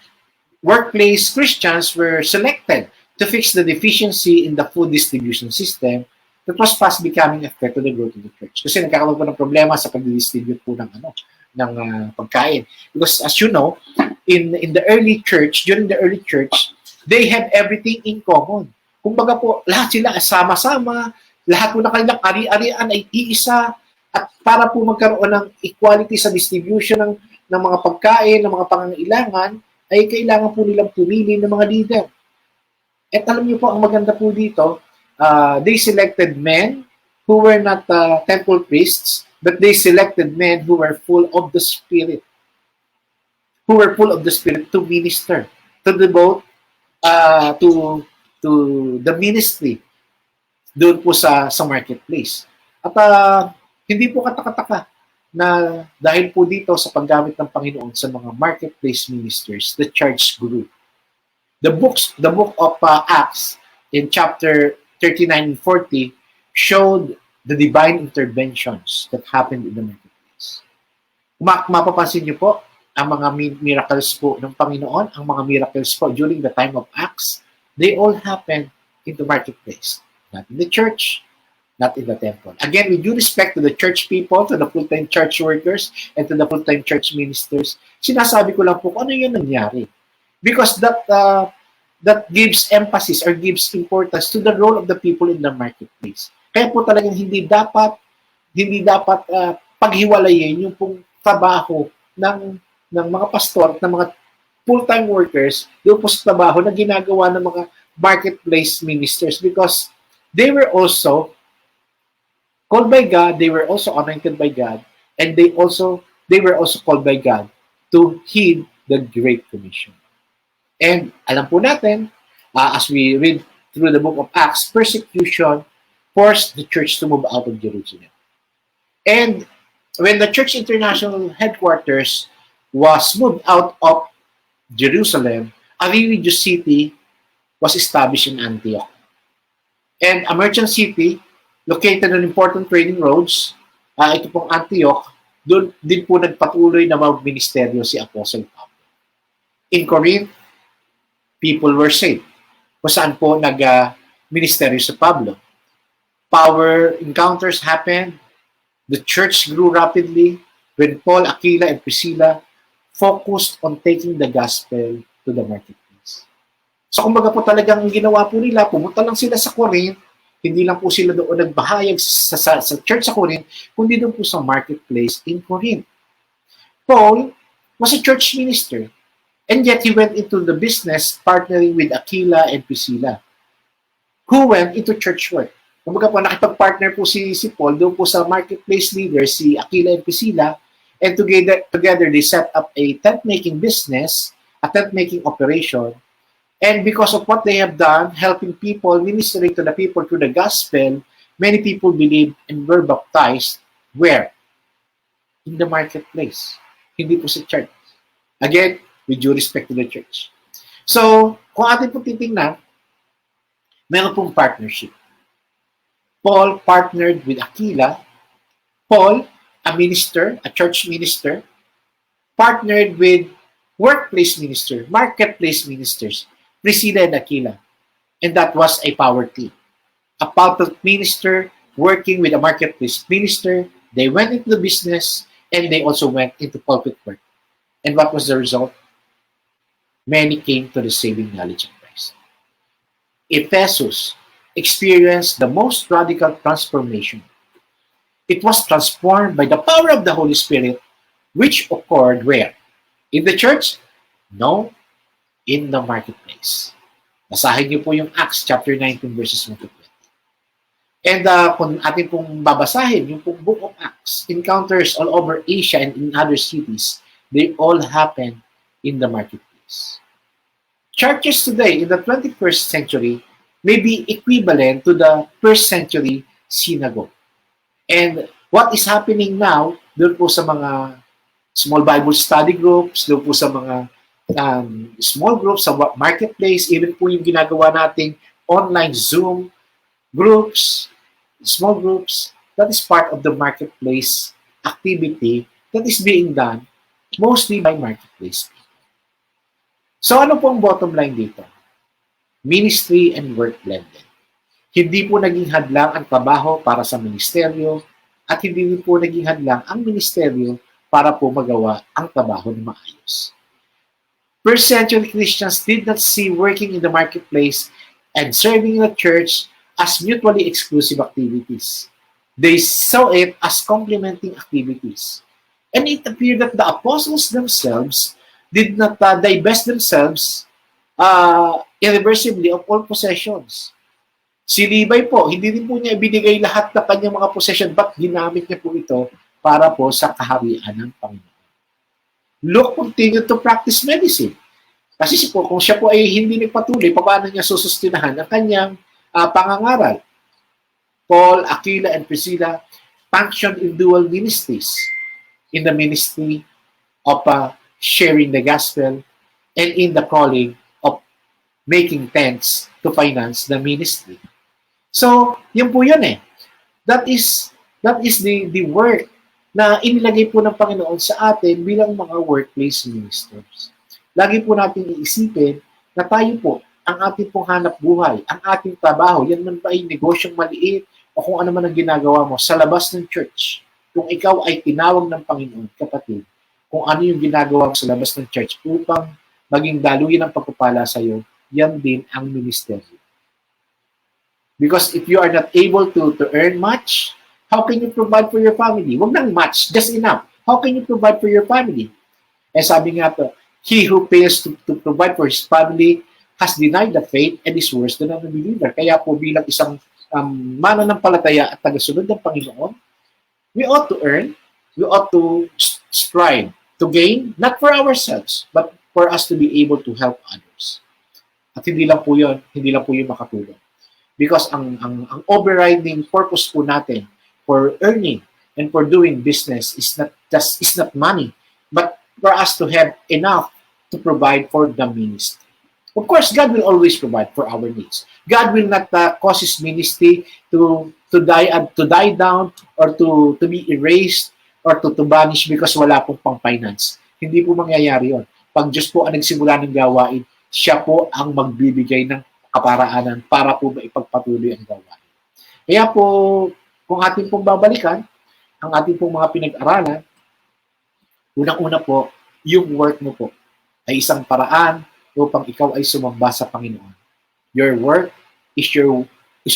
Christians were selected to fix the deficiency in the food distribution system that was fast becoming a threat to the growth of the church. Kasi nagkakaroon po ng problema sa pag-distribute po ng pagkain. Because as you know, in the early church, during the early church, they have everything in common. Kumbaga po, lahat sila sama-sama, lahat po na kanilang ari-arian ay iisa, At para po magkaroon ng equality sa distribution ng mga pagkain, ng mga pangangailangan, ay kailangan po nilang pumili ng mga leader. At alam niyo po, ang maganda po dito, they selected men who were not temple priests, but they selected men who were full of the Spirit. Who were full of the Spirit to minister, to devote to the ministry doon po sa marketplace. At hindi po katakataka na dahil po dito sa paggamit ng Panginoon sa mga marketplace ministers, the church grew. The book of Acts in chapter 39 and 40 showed the divine interventions that happened in the marketplace. Mapapansin niyo po, ang mga miracles po ng Panginoon, ang mga miracles po during the time of Acts, they all happened in the marketplace. Not in the church, not in the temple. Again, with due respect to the church people, to the full-time church workers, and to the full-time church ministers, sinasabi ko lang po kung ano yung nangyari. Because that gives emphasis or gives importance to the role of the people in the marketplace. Kaya po talagang hindi dapat paghiwalayin yung pong trabaho ng mga pastor, ng mga full-time workers, yung po sa trabaho na ginagawa ng mga marketplace ministers, because they were also called by God, they were also anointed by God, and they were also called by God to heed the Great Commission. And alam po natin, as we read through the book of Acts, persecution forced the church to move out of Jerusalem. And when the church international headquarters was moved out of Jerusalem, a religious city was established in Antioch. And a merchant city located on important trading roads, ito pong Antioch, doon din po nagpatuloy na mag-ministeryo si Apostle Pablo. In Corinth, people were saved. Kung saan po nag-ministeryo si Pablo. Power encounters happened. The church grew rapidly when Paul, Aquila, and Priscilla focused on taking the gospel to the marketplace. So kumbaga po talagang ginawa po nila, pumunta lang sila sa Corinth, hindi lang po sila doon nagbahayag sa church sa Corinth, kundi doon po sa marketplace in Corinth. Paul was a church minister, and yet he went into the business partnering with Aquila and Priscilla, who went into church work. Kumbaga po, nakipag-partner po si Paul doon po sa marketplace leader, si Aquila and Priscilla, and together they set up a tent-making business, a tent-making operation. And because of what they have done, helping people, ministering to the people through the gospel, many people believed and were baptized. Where? In the marketplace. Hindi po sa church. Again, with due respect to the church. So, kung atin po titingnan, meron pong partnership. Paul partnered with Aquila. Paul, a minister, a church minister, partnered with workplace minister, marketplace ministers, Priscilla and Aquila. And that was a power team. A pulpit minister working with a marketplace minister. They went into the business and they also went into pulpit work. And what was the result? Many came to the saving knowledge of Christ. Ephesus experienced the most radical transformation. It was transformed by the power of the Holy Spirit, which occurred where? In the church? No, in the marketplace. Basahin niyo po yung Acts chapter 19 verses 1 to 20. And kung atin pong babasahin yung pong book of Acts, encounters all over Asia and in other cities, they all happen in the marketplace. Churches today in the 21st century may be equivalent to the first century synagogue. And what is happening now, doon po sa mga small Bible study groups, doon po sa mga small groups, sa marketplace, even po yung ginagawa nating online Zoom groups, small groups, that is part of the marketplace activity that is being done mostly by marketplace people. So ano po ang bottom line dito? Ministry and work blended. Hindi po naging hadlang ang trabaho para sa ministeryo at hindi po naging hadlang ang ministeryo para po magawa ang trabaho ng maayos. First century Christians did not see working in the marketplace and serving in the church as mutually exclusive activities. They saw it as complementing activities. And it appeared that the apostles themselves did not divest themselves irreversibly of all possessions. Si Levi po, hindi din po niya ibinigay lahat ng kanyang mga possession, but ginamit niya po ito para po sa kaharian ng Panginoon. Luke continued to practice medicine. Kasi po, kung siya po ay hindi nagpatuloy, paano niya susustinahan ang kanyang pangangaral? Paul, Aquila, and Priscilla functioned in dual ministries. In the ministry of sharing the gospel and in the calling of making tents to finance the ministry. So, yun po yun eh. That is the work na inilagay po ng Panginoon sa atin bilang mga workplace ministers. Lagi po natin iisipin na tayo po, ang ating pong hanap buhay, ang ating trabaho, yan man ba ay negosyong maliit o kung ano man ang ginagawa mo sa labas ng church. Kung ikaw ay tinawag ng Panginoon, kapatid, kung ano yung ginagawa mo sa labas ng church upang maging daluyan ng pagpapala sa iyo, yan din ang ministeryo. Because if you are not able to earn much, how can you provide for your family? Huwag nang much, just enough. How can you provide for your family? Eh sabi nga po, he who fails to provide for his family has denied the faith and is worse than an unbeliever. Kaya po bilang isang mananampalataya at tagasunod ng Panginoon, we ought to earn, we ought to strive to gain, not for ourselves, but for us to be able to help others. At hindi lang po yun makatulong. Because ang overriding purpose po natin for earning and for doing business is not money, but for us to have enough to provide for the ministry. Of course, God will always provide for our needs. God will not cause His ministry to die down or to be erased or to vanish because wala pong pang-finance. Hindi po mangyayari yon. Pag Diyos po ang nagsimula ng gawain, siya po ang magbibigay ng kaparaanan para po maipagpatuloy ang gawain. Kaya po, kung ating pong babalikan, ang ating pong mga pinag-aralan, unang-una po, yung work mo po ay isang paraan upang ikaw ay sumamba sa Panginoon. Your work is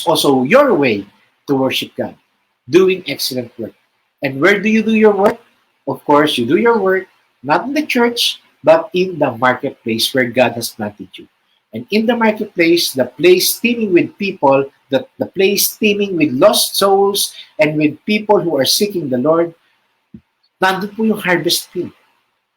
also your way to worship God. Doing excellent work. And where do you do your work? Of course, you do your work not in the church, but in the marketplace where God has planted you. And in the marketplace, the place teeming with people, the place teeming with lost souls and with people who are seeking the Lord, nandun po yung harvest field.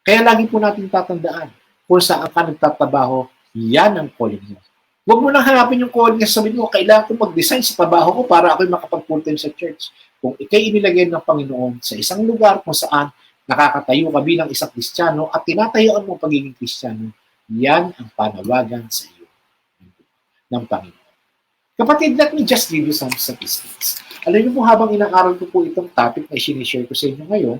Kaya lagi po natin tatandaan, kung saan ka nagtatrabaho, yan ang calling mo. Huwag mo nang hanapin yung calling niya, sabihin mo, kailangan ko mag-design sa trabaho ko para ako'y makapag-full-time sa church. Kung ikay inilagay ng Panginoon sa isang lugar kung saan nakakatayo ka bilang isang Kristiyano at tinatayuan mo pagiging Kristiyano, yan ang panawagan sa iyo ng Panginoon. Kapatid, let me just give you some statistics. Alam niyo po, habang inaaral ko po itong topic na i-share ko sa inyo ngayon,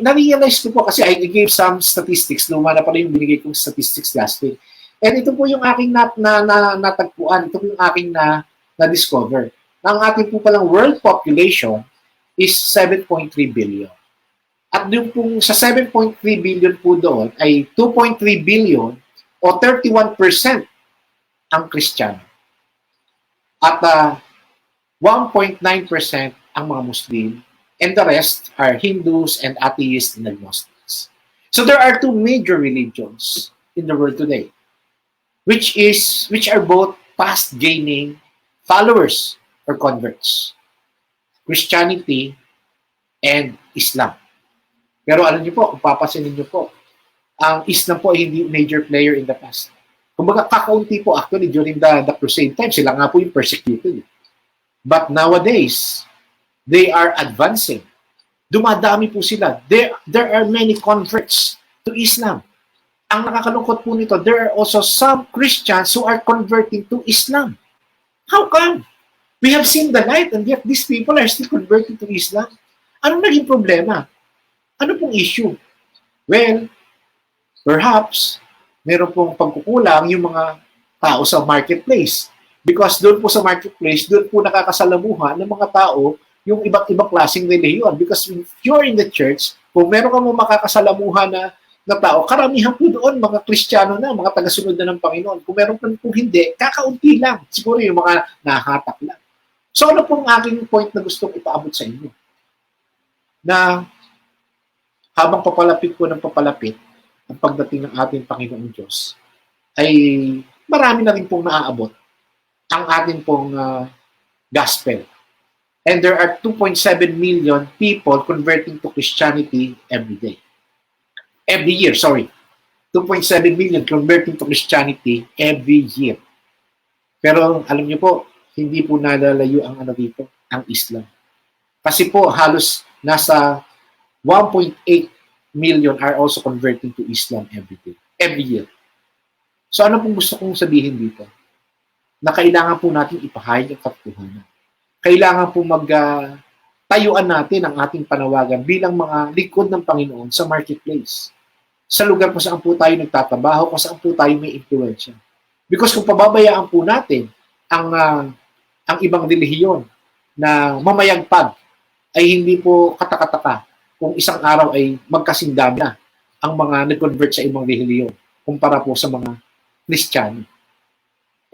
na-realize ko po kasi I gave some statistics, luma na pala yung binigay kong statistics last week. And ito po yung aking natagpuan, ito po yung aking na-discover. Ang ating po palang world population is 7.3 billion. At yung pong sa 7.3 billion po doon ay 2.3 billion o 31% ang Kristiyano. At 1.9% ang mga Muslim. And the rest are Hindus and atheists and agnostics. So there are two major religions in the world today, which are both fast gaining followers or converts. Christianity and Islam. Pero alam niyo po, kung papasinin niyo po, ang Islam po ay hindi major player in the past. Kumbaga kakaunti po actually during the crusade time, sila nga po yung persecuted. But nowadays, they are advancing. Dumadami po sila. There are many converts to Islam. Ang nakakalungkot po nito, there are also some Christians who are converting to Islam. How come? We have seen the light and yet these people are still converting to Islam. Anong naging problema? Ano pong issue? Well, perhaps, meron pong pagkukulang yung mga tao sa marketplace. Because doon po sa marketplace, doon po nakakasalamuhan ng mga tao yung iba't ibang klaseng relihiyon. Because if you're in the church, kung meron ka mo makakasalamuhan na tao, karamihan po doon, mga Kristiyano na, mga tagasunod na ng Panginoon. Kung meron pa po hindi, kakaunti lang. Siguro yung mga nahatak lang. So ano pong aking point na gustong ipaabot sa inyo? Na habang papalapit po ng papalapit ang pagdating ng ating Panginoong Diyos, ay marami na rin pong naaabot ang ating pong gospel. And there are 2.7 million people converting to Christianity every day. Every year, sorry. 2.7 million converting to Christianity every year. Pero alam niyo po, hindi po nalalayo ang ano dito, ang Islam. Kasi po halos nasa 1.8 million are also converting to Islam every day, every year. So ano pong gusto kong sabihin dito? Na kailangan po natin ipahayag ang katotohanan. Kailangan po tayuan natin ang ating panawagan bilang mga likod ng Panginoon sa marketplace. Sa lugar kung saan po tayo nagtatrabaho, kung saan po tayo may influensya. Because kung pababayaan po natin ang ibang relihiyon na mamayagpag, ay hindi po katakataka kung isang araw ay magkasindami na ang mga nag-convert sa ibang relihiyon kumpara po sa mga Kristiyano.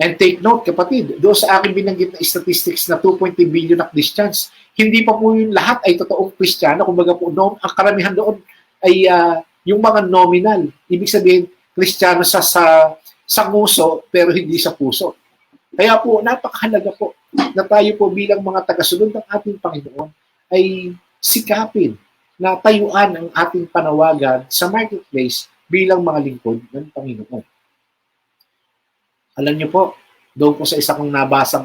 And take note, kapatid, doon sa aking binanggit na statistics na 2.3 billion na Christians, hindi pa po yung lahat ay totoong Kristiyano. Kumbaga po, ang karamihan doon ay yung mga nominal. Ibig sabihin, Kristiyano sa nguso, pero hindi sa puso. Kaya po, napakahalaga po na tayo po bilang mga tagasunod ng ating Panginoon ay sikapin na tayuan ang ating panawagan sa marketplace bilang mga lingkod ng Panginoon. Alam niyo po, doon po sa isa kong nabasang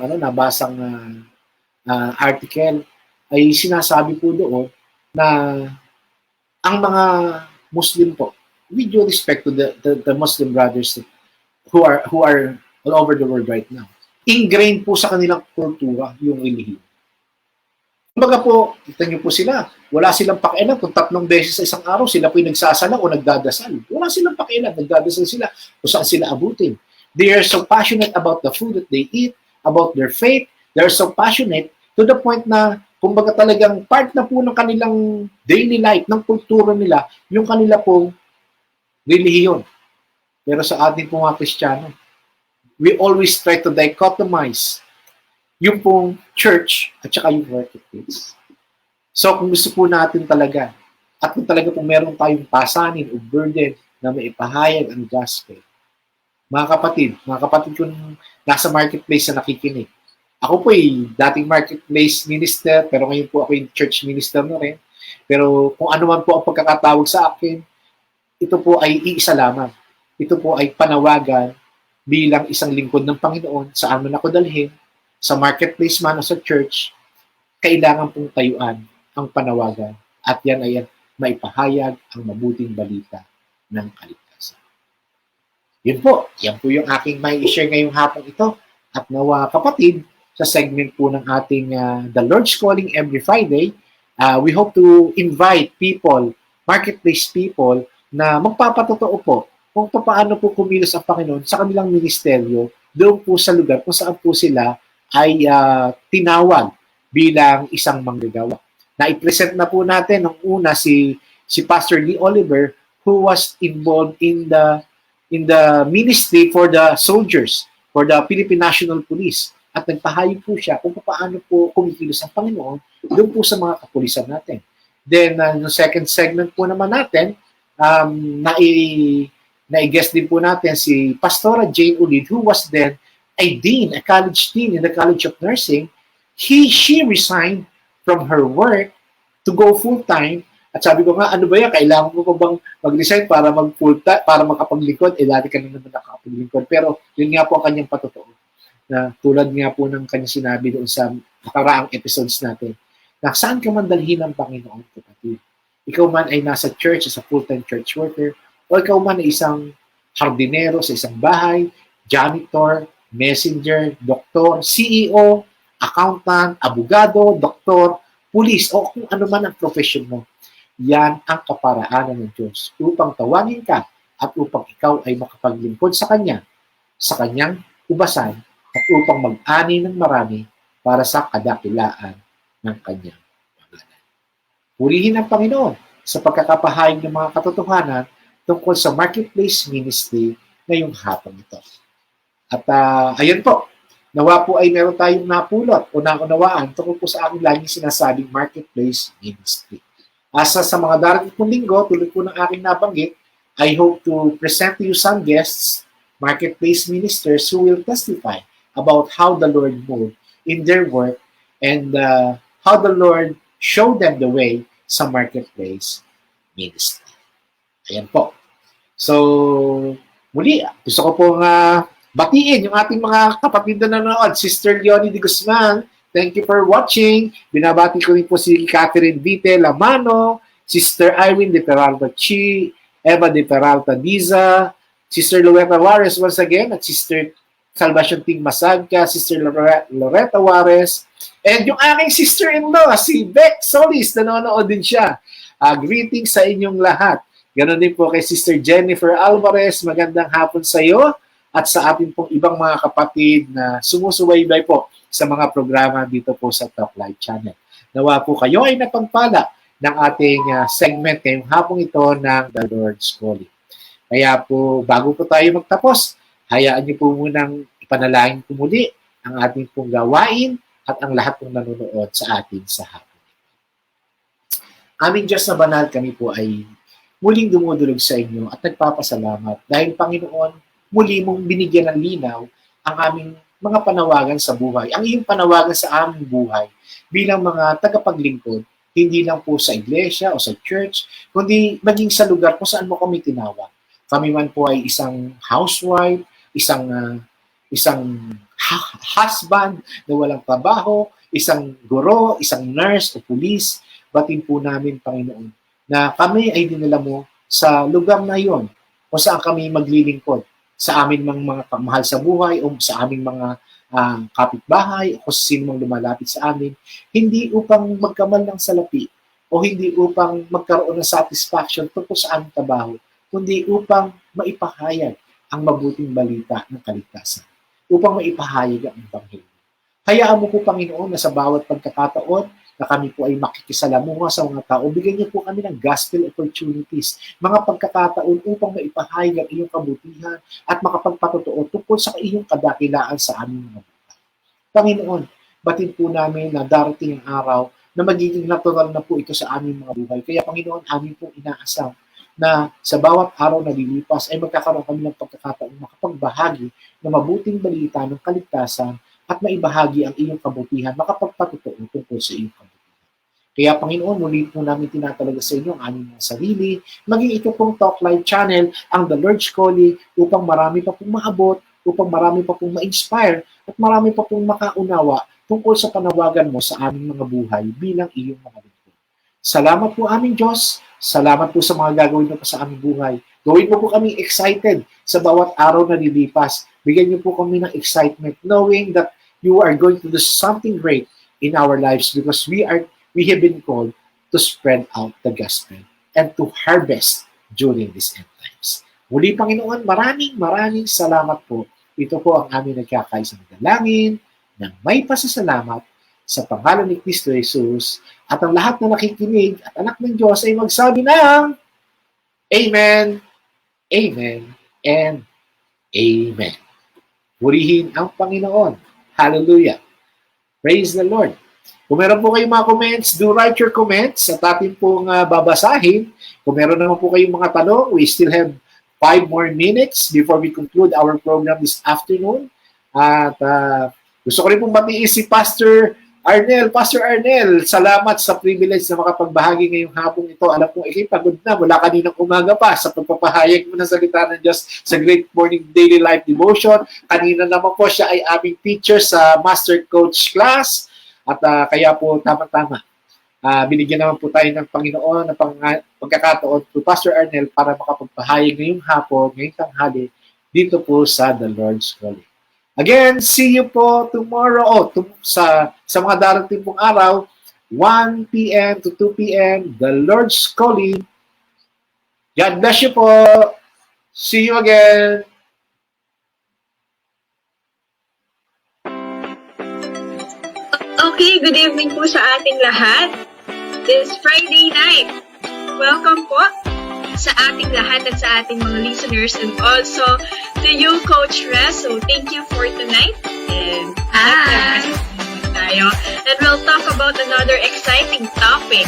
article, ay sinasabi po doon na ang mga Muslim po, with due respect to the Muslim brothers who are all over the world right now, ingrained po sa kanilang kultura yung relihiyon. Kumbaga po, kita niyo po sila, wala silang pakialam kung 3 beses sa isang araw sila po yung nagsasala o nagdadasal. Wala silang pakialam, nagdadasal sila kung saan sila abutin. They are so passionate about the food that they eat, about their faith. They are so passionate to the point na, kumbaga talagang part na po ng kanilang daily life, ng kultura nila, yung kanila pong relihiyon. Pero sa ating pong mga Kristiyano, we always try to dichotomize yung pong church at saka yung marketplace. So kung gusto po natin talaga, at kung talaga po meron tayong pasanin o burden na maipahayag ang gospel, mga kapatid kung nasa marketplace na nakikinig. Ako po ay dating marketplace minister, pero ngayon po ako yung church minister na rin. Pero kung ano man po ang pagkakatawag sa akin, ito po ay iisa lamang. Ito po ay panawagan bilang isang lingkod ng Panginoon, saan man ako dalhin, sa marketplace man o sa church, kailangan pong tayuan ang panawagan. At yan ay maipahayag ang mabuting balita ng kaligtasan. Yan po yung aking may share ngayong hapon ito. At nawa kapatid, sa segment po ng ating The Lord's Calling every Friday, we hope to invite people, marketplace people, na magpapatotoo po kung paano po kumilos ang Panginoon sa kanilang ministeryo doon po sa lugar kung saan po sila ay tinawag bilang isang manggagawa. Na-present na po natin nung una si Pastor Lee Oliver, who was involved in the ministry for the soldiers, for the Philippine National Police. At nagpahayag po siya kung paano po kumikilos ang Panginoon doon po sa mga kapulisan natin. Then, no second segment po naman natin, na-guest din po natin si Pastora Jane Ulid, who was then a dean, a college dean in the College of Nursing. She resigned from her work to go full-time. At sabi ko nga, ano ba yan? Kailangan mo pa bang mag-resign para mag-full-time, para makapaglingkod? Dati ka na naman nakapaglingkod. Pero yun nga po ang kanyang patotoo. Na tulad nga po ng kanyang sinabi doon sa nakaraang episodes natin, na saan ka man dalhin ng Panginoon, kapatid? Ikaw man ay nasa church as a full-time church worker, o ikaw man ay isang hardinero sa isang bahay, janitor, messenger, doktor, CEO, accountant, abogado, doktor, pulis, o kung ano man ang profession mo. Yan ang kaparaanan ng Diyos upang tawagin ka at upang ikaw ay makapaglingkod sa Kanya, sa Kanyang ubasan, at upang mag-ani ng marami para sa kadakilaan ng Kanyang pangalan. Purihin ang Panginoon sa pagkakapahayag ng mga katotohanan tungkol sa marketplace ministry ngayong hapon ito. At ayan po, Nawa po ay meron tayong napulot o naunawaan tungkol po sa aking laging sinasabing marketplace ministry. Asa sa mga darating pong linggo, tulad po ng aking nabanggit, I hope to present to you some guests, marketplace ministers who will testify about how the Lord moved in their work and how the Lord showed them the way sa marketplace ministry. Ayan po. So, muli, gusto ko pong batiin yung ating mga kapatid na nanonood. Sister Leonie de Guzman, thank you for watching. Binabati ko rin po si Catherine Vite Lamano, Sister Irene de Peralta Chi, Eva de Peralta Diza, Sister Loretta Juarez once again, at Sister Salvacion Ting Masagka, Sister Loretta Juarez, and yung aking sister-in-law, si Beck Solis, nanonood din siya. Greetings sa inyong lahat. Ganon din po kay Sister Jennifer Alvarez, magandang hapon sa iyo at sa ating pong ibang mga kapatid na sumusubaybay po sa mga programa dito po sa Top Live Channel. Nawa po kayo ay napagpala ng ating segment ngayong hapong ito ng The Lord's Calling. Kaya po, bago po tayo magtapos, hayaan niyo po munang ipanalangin po muli ang ating pong gawain at ang lahat pong nanonood sa atin sa hapon. Aming Diyos na banal, kami po ay muling dumudulog sa inyo at nagpapasalamat dahil Panginoon, muli mong binigyan ng linaw ang aming mga panawagan sa buhay. Ang iyong panawagan sa aming buhay bilang mga tagapaglingkod, hindi lang po sa iglesia o sa church, kundi maging sa lugar kung saan mo kami tinawag. Kami man po ay isang housewife, isang husband na walang trabaho, isang guro, isang nurse o pulis, batin po namin, Panginoon, na kami ay dinala mo sa lugar na yon kung saan kami maglilingkod sa amin mga mahal sa buhay o sa aming mga kapitbahay o sino mang lumalapit sa amin, hindi upang magkamal ng salapi o hindi upang magkaroon ng satisfaction tungkol sa aming trabaho, kundi upang maipahayag ang mabuting balita ng kaligtasan, upang maipahayag ang Ebanghelyo. Hayaan mo po, Panginoon, na sa bawat pagkakataon na kami po ay makikisalamuha sa mga tao, bigyan niyo po kami ng gospel opportunities, mga pagkakataon upang maipahayag ang iyong kabutihan at makapagpatotoo tungkol sa iyong kadakilaan sa aming mga buhay. Panginoon, batin po namin na darating ang araw na magiging natural na po ito sa aming mga buhay. Kaya Panginoon, amin pong inaasam na sa bawat araw na lilipas ay magkakaroon kami ng pagkakataon makapagbahagi ng mabuting balita ng kaligtasan at maibahagi ang iyong kabutihan, makapagpatotoo tungkol sa iyong kabutihan. Kaya Panginoon, muli po namin tinatalaga sa inyo ang aming mga sarili, maging ito pong Talk Live Channel, ang The Lord's Calling, upang marami pa pong maabot, upang marami pa pong ma-inspire, at marami pa pong makaunawa tungkol sa panawagan mo sa aming mga buhay bilang iyong mga lingkod. Salamat po aming Diyos, salamat po sa mga gagawin mo pa sa aming buhay. Gawin mo po kami excited sa bawat araw na lilipas. Bigyan niyo po kami ng excitement knowing that you are going to do something great in our lives because we have been called to spread out the gospel and to harvest during these end times. Muli, Panginoon, maraming salamat po. Ito po ang aming nagkakaisang dalangin ng may pasasalamat sa pangalan ni Kristo Jesus at ang lahat na nakikinig at anak ng Diyos ay magsabi ng Amen, Amen, and Amen. Purihin ang Panginoon. Hallelujah. Praise the Lord. Kung meron po kayong mga comments, do write your comments at atin pong babasahin. Kung meron naman po kayong mga tanong, we still have 5 more minutes before we conclude our program this afternoon. At gusto ko rin pong batiin si Pastor Arnel. Pastor Arnel, salamat sa privilege na makapagbahagi ngayong hapong ito. Alam kong ikipagod na mula kaninang umaga pa sa pagpapahayag mo ng salita ng Diyos sa Great Morning Daily Life Devotion. Kanina naman po siya ay aming teacher sa Master Coach class. At kaya po tama-tama. Binigyan naman po tayo ng Panginoon ng pagkakataon to Pastor Arnel para makapagpahayag ngayong hapon, ngayong tanghali, dito po sa The Lord's Calling. Again, see you po tomorrow sa mga darating pong araw, 1 p.m. to 2 p.m., The Lord's Calling. God bless you po. See you again. Okay, good evening po sa ating lahat. This Friday night. Welcome po sa ating lahat at sa ating mga listeners and also to you, Coach Res. So thank you for tonight. And Hi. tayo. And we'll talk about another exciting topic